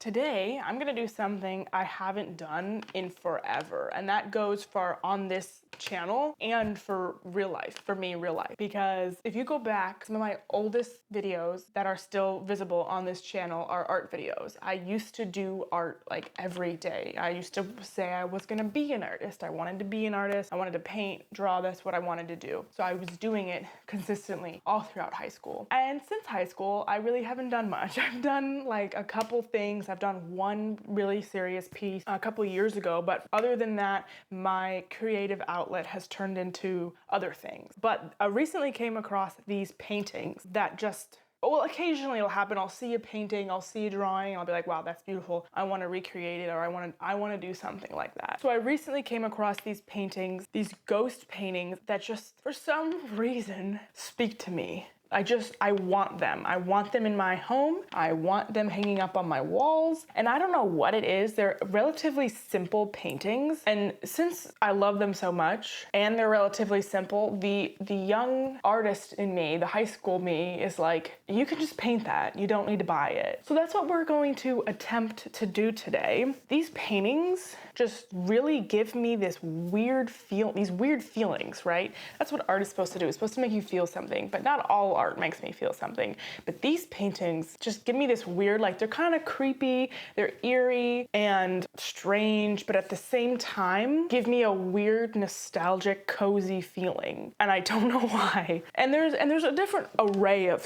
Today, I'm gonna do something I haven't done in forever, and that goes for on this channel and for real life, for me, real life. Because if you go back, some of my oldest videos that are still visible on this channel are art videos. I used to do art like every day. I used to say I was gonna be an artist. I wanted to be an artist. I wanted to paint, draw, that's what I wanted to do. So I was doing it consistently all throughout high school. And since high school, I really haven't done much. I've done like a couple things. I've done one really serious piece a couple years ago, but other than that, my creative outlet has turned into other things. But I recently came across these paintings that just, well, occasionally it'll happen. I'll see a painting, I'll see a drawing, and I'll be like, wow, that's beautiful. I want to recreate it, or I want to do something like that. So I recently came across these paintings, these ghost paintings that just, for some reason, speak to me. I want them. I want them in my home. I want them hanging up on my walls. And I don't know what it is. They're relatively simple paintings. And since I love them so much and they're relatively simple, the young artist in me, the high school me, is like, you can just paint that. You don't need to buy it. So that's what we're going to attempt to do today. These paintings just really give me these weird feelings, right? That's what art is supposed to do. It's supposed to make you feel something, but not all art makes me feel something. But these paintings just give me this weird, like, they're kind of creepy, they're eerie and strange, but at the same time give me a weird, nostalgic, cozy feeling. And I don't know why. And there's a different array of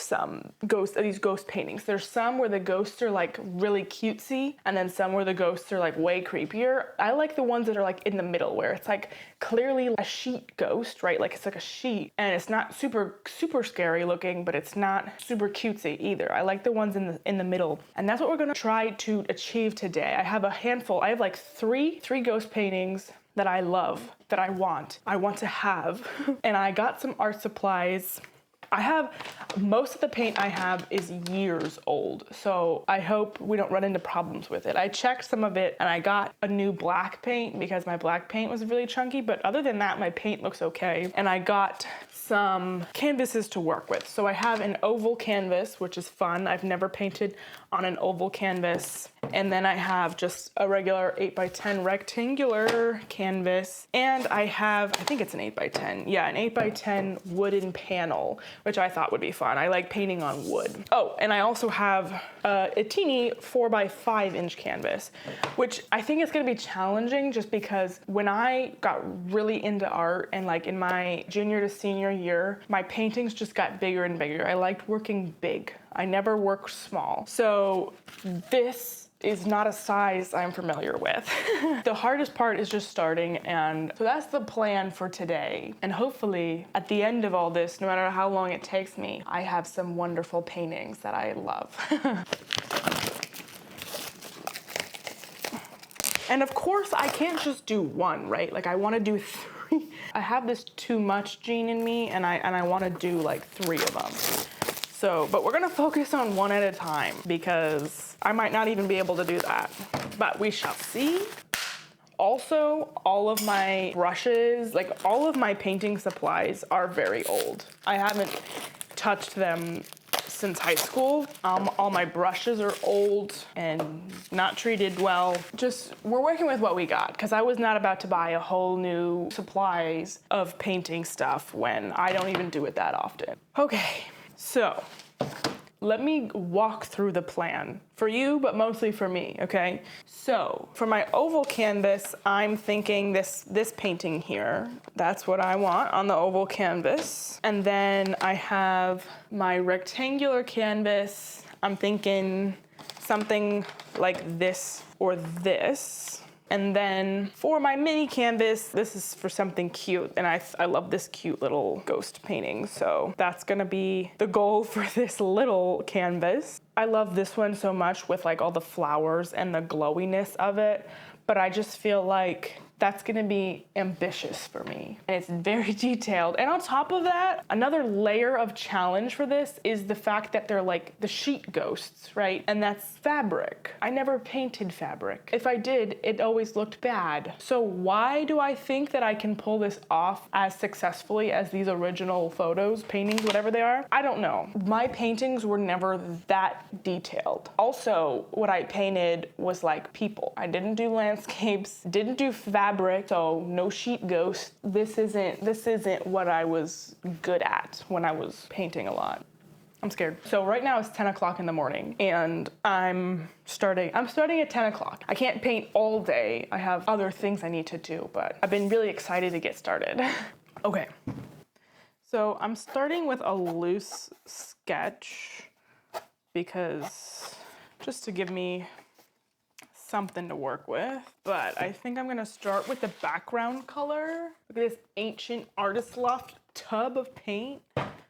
these ghost paintings. There's some where the ghosts are like really cutesy, and then some where the ghosts are like way creepier. I like the ones that are like in the middle, where it's like clearly a sheet ghost, right? Like it's like a sheet, and it's not super scary looking, but it's not super cutesy either. I like the ones in the middle, and that's what we're gonna try to achieve today. I have a handful. I have like three ghost paintings that I love, that I want to have. And I got some art supplies. Most of the paint I have is years old, so I hope we don't run into problems with it. I checked some of it and I got a new black paint because my black paint was really chunky, but other than that, my paint looks okay. And I got some canvases to work with. So I have an oval canvas, which is fun. I've never painted on an oval canvas. And then I have just a regular 8x10 rectangular canvas. And I think it's an 8x10. Yeah, an 8x10 wooden panel, which I thought would be fun. I like painting on wood. Oh, and I also have a teeny 4x5 inch canvas, which I think is gonna be challenging just because when I got really into art and like in my junior to senior year, my paintings just got bigger and bigger. I liked working big. I never worked small. So this is not a size I'm familiar with. The hardest part is just starting, and so that's the plan for today. And hopefully at the end of all this, no matter how long it takes me, I have some wonderful paintings that I love. And of course I can't just do one, right? Like I wanna do three. I have this too much gene in me, and I wanna do like 3 of them. So, but we're gonna focus on one at a time because I might not even be able to do that, but we shall see. Also, all of my brushes, like all of my painting supplies are very old. I haven't touched them since high school. All my brushes are old and not treated well. Just, we're working with what we got, because I was not about to buy a whole new supplies of painting stuff when I don't even do it that often. Okay. So, let me walk through the plan for you, but mostly for me, okay? So, for my oval canvas, I'm thinking this painting here. That's what I want on the oval canvas. And then I have my rectangular canvas. I'm thinking something like this or this. And then for my mini canvas, this is for something cute. And I love this cute little ghost painting. So that's gonna be the goal for this little canvas. I love this one so much with like all the flowers and the glowiness of it. But I just feel like that's gonna be ambitious for me. And it's very detailed. And on top of that, another layer of challenge for this is the fact that they're like the sheet ghosts, right? And that's fabric. I never painted fabric. If I did, it always looked bad. So why do I think that I can pull this off as successfully as these original photos, paintings, whatever they are? I don't know. My paintings were never that detailed. Also, what I painted was like people. I didn't do landscapes, didn't do fabric, so no sheet ghost. This isn't what I was good at when I was painting a lot. I'm scared. So right now it's 10 o'clock in the morning and I'm starting at 10 o'clock. I can't paint all day. I have other things I need to do, but I've been really excited to get started. Okay. So I'm starting with a loose sketch because just to give me something to work with, but I think I'm gonna start with the background color. Look at this ancient Artist Loft tub of paint.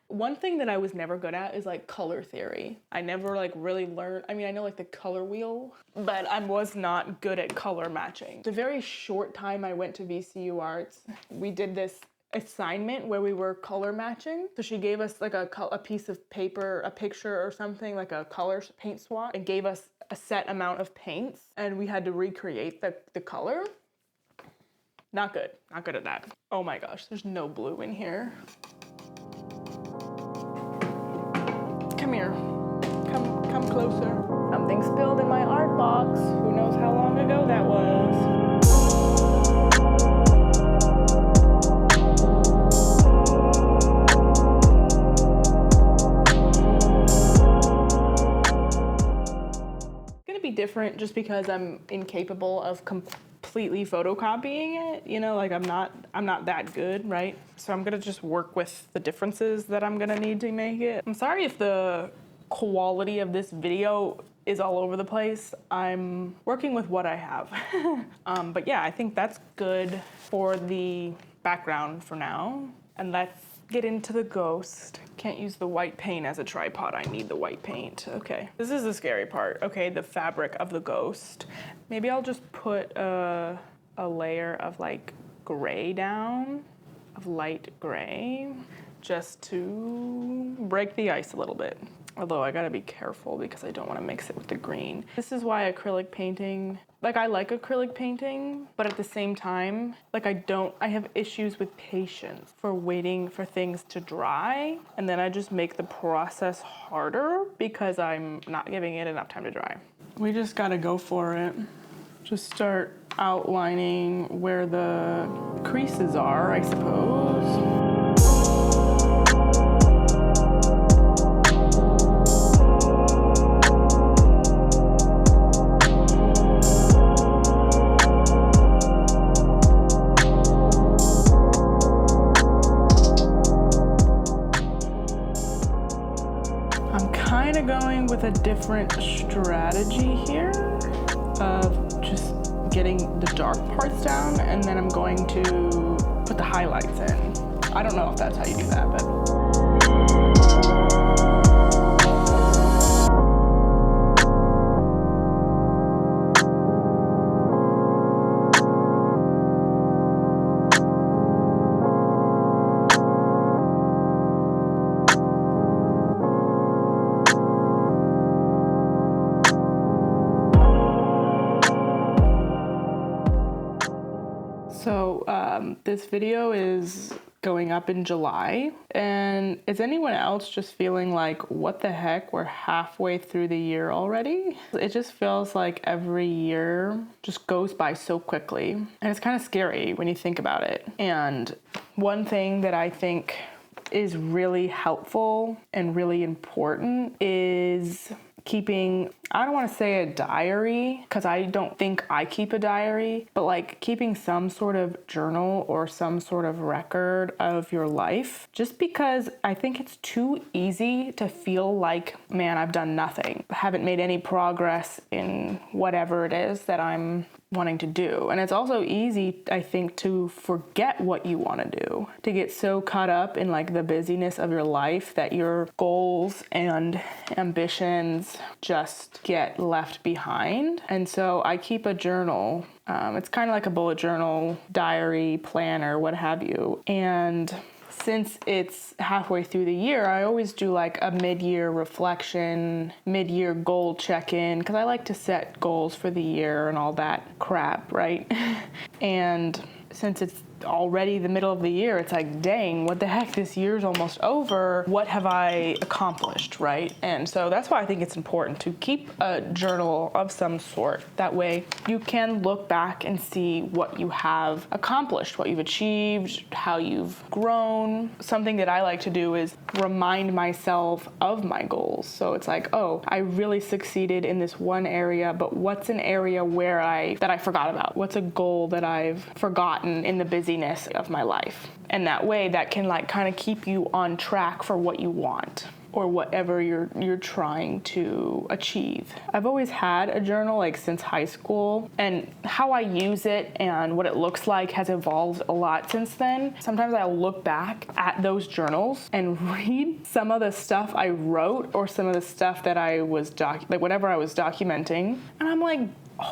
One thing that I was never good at is like color theory. I never like really learned, I mean, I know like the color wheel, but I was not good at color matching. The very short time I went to VCU Arts, we did this assignment where we were color matching. So she gave us like a piece of paper, a picture or something, like a color paint swatch, and gave us a set amount of paints and we had to recreate the color. Not good at that. Oh my gosh, there's no blue in here. Come here, come closer. Something spilled in my art box. Who knows how long ago that was. Be different just because I'm incapable of completely photocopying it, you know, like I'm not that good, right? So I'm gonna just work with the differences that I'm gonna need to make it. I'm sorry if the quality of this video is all over the place. I'm working with what I have. But yeah, I think that's good for the background for now. And let's get into the ghost. Can't use the white paint as a tripod. I need the white paint. Okay, this is the scary part. Okay, the fabric of the ghost. Maybe I'll just put a layer of like gray down, of light gray, just to break the ice a little bit. Although I gotta be careful because I don't want to mix it with the green. This is why acrylic painting, like I like acrylic painting, but at the same time, like I have issues with patience for waiting for things to dry. And then I just make the process harder because I'm not giving it enough time to dry. We just gotta go for it. Just start outlining where the creases are, I suppose. Going with a different strategy here of just getting the dark parts down, and then I'm going to put the highlights in. I don't know if that's how you do that, but this video is going up in July, and is anyone else just feeling like, what the heck, we're halfway through the year already? It just feels like every year just goes by so quickly, and it's kind of scary when you think about it. And one thing that I think is really helpful and really important is keeping, I don't want to say a diary, because I don't think I keep a diary, but like keeping some sort of journal or some sort of record of your life, just because I think it's too easy to feel like, man, I've done nothing. I haven't made any progress in whatever it is that I'm wanting to do. And it's also easy, I think, to forget what you want to do, to get so caught up in like the busyness of your life that your goals and ambitions just get left behind. And so I keep a journal. It's kind of like a bullet journal, diary, planner, what have you. And since it's halfway through the year, I always do like a mid-year reflection, mid-year goal check-in, because I like to set goals for the year and all that crap, right? And since it's already the middle of the year, it's like, dang, what the heck, this year's almost over. What have I accomplished, right? And so that's why I think it's important to keep a journal of some sort. That way you can look back and see what you have accomplished, what you've achieved, how you've grown. Something that I like to do is remind myself of my goals. So it's like, oh, I really succeeded in this one area, but what's an area that I forgot about? What's a goal that I've forgotten in the busyness of my life? And that way that can like kind of keep you on track for what you want or whatever you're trying to achieve. I've always had a journal like since high school, and how I use it and what it looks like has evolved a lot since then. Sometimes I'll look back at those journals and read some of the stuff I wrote or some of the stuff that I was whatever I was documenting, and I'm like,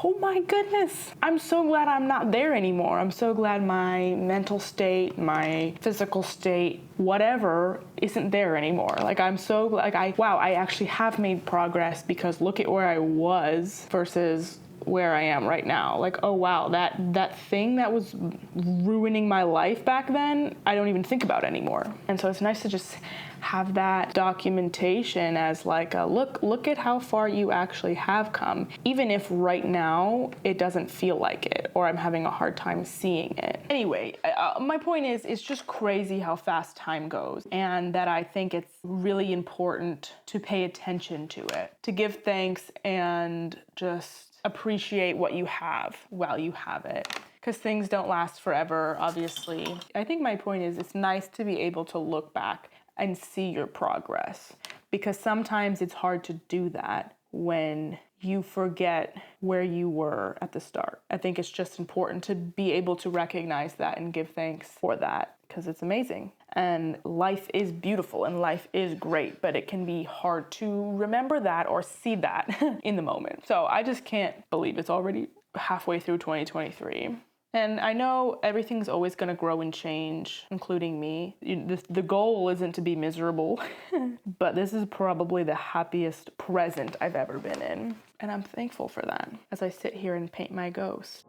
oh my goodness, I'm so glad I'm not there anymore. I'm so glad my mental state, my physical state, whatever, isn't there anymore. Like, I'm so like, wow, I actually have made progress, because look at where I was versus where I am right now. Like, oh wow, that thing that was ruining my life back then, I don't even think about anymore. And so it's nice to just have that documentation as like a look at how far you actually have come, even if right now it doesn't feel like it or I'm having a hard time seeing it. Anyway, my point is, it's just crazy how fast time goes, and that I think it's really important to pay attention to it, to give thanks and just appreciate what you have while you have it. Because things don't last forever, obviously. I think my point is, it's nice to be able to look back and see your progress, because sometimes it's hard to do that when you forget where you were at the start. I think it's just important to be able to recognize that and give thanks for that, because it's amazing. And life is beautiful and life is great, but it can be hard to remember that or see that in the moment. So I just can't believe it's already halfway through 2023. And I know everything's always going to grow and change, including me. The goal isn't to be miserable, but this is probably the happiest present I've ever been in. And I'm thankful for that as I sit here and paint my ghost.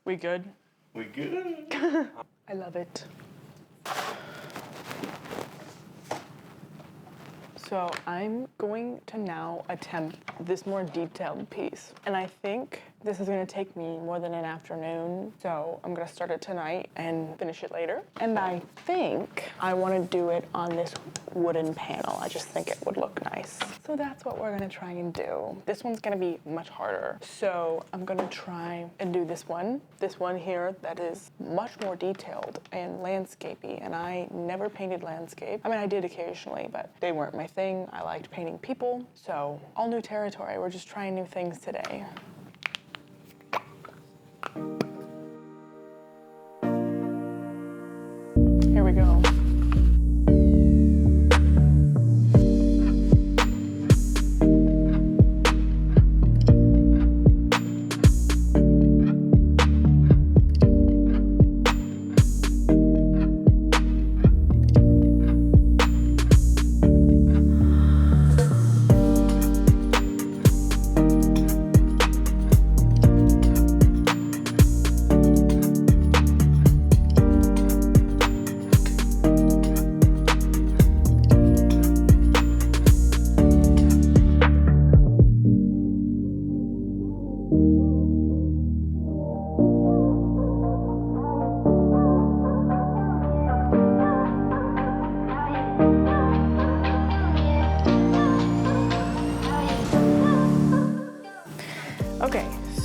We good? We good? I love it. So I'm going to now attempt this more detailed piece. And I think this is gonna take me more than an afternoon. So I'm gonna start it tonight and finish it later. And I think I wanna do it on this wooden panel. I just think it would look nice. So that's what we're gonna try and do. This one's gonna be much harder. So I'm gonna try and do this one here that is much more detailed and landscapey. And I never painted landscape. I mean, I did occasionally, but they weren't my thing. I liked painting people. So all new territory. We're just trying new things today. Here we go.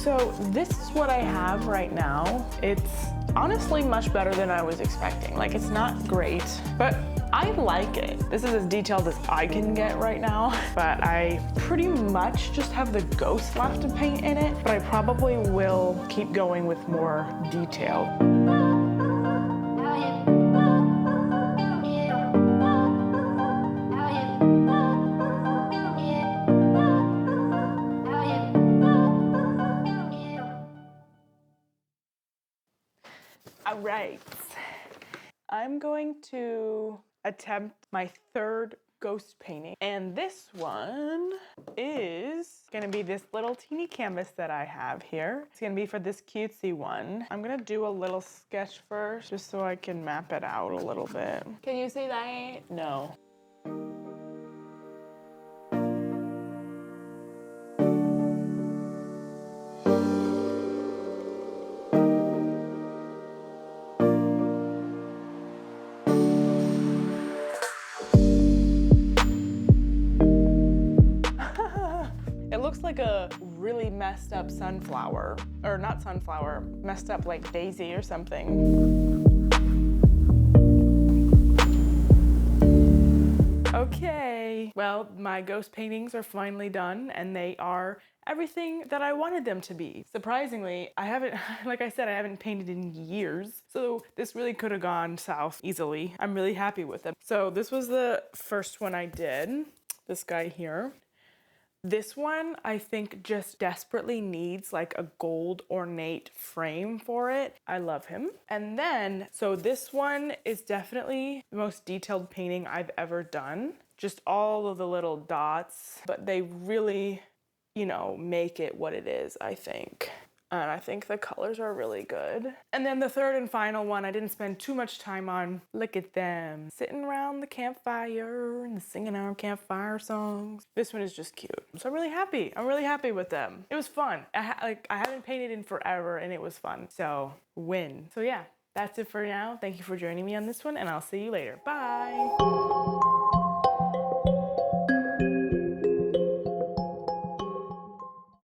So this is what I have right now. It's honestly much better than I was expecting. Like, it's not great, but I like it. This is as detailed as I can get right now, but I pretty much just have the ghost left to paint in it, but I probably will keep going with more detail. All right, I'm going to attempt my third ghost painting, and this one is gonna be this little teeny canvas that I have here. It's gonna be for this cutesy one. I'm gonna do a little sketch first just so I can map it out a little bit. Can you see that? No. It looks like a really messed up sunflower, or not sunflower, messed up like daisy or something. Okay, well, my ghost paintings are finally done, and they are everything that I wanted them to be. Surprisingly, I haven't, like I said, I haven't painted in years, so this really could have gone south easily. I'm really happy with them. So this was the first one I did, this guy here. This one, I think, just desperately needs like a gold ornate frame for it. I love him. And then, so this one is definitely the most detailed painting I've ever done. Just all of the little dots, but they really, you know, make it what it is, I think. And I think the colors are really good. And then the third and final one, I didn't spend too much time on. Look at them, sitting around the campfire and singing our campfire songs. This one is just cute. So I'm really happy. I'm really happy with them. It was fun. I haven't painted in forever and it was fun. So win. So yeah, that's it for now. Thank you for joining me on this one and I'll see you later. Bye.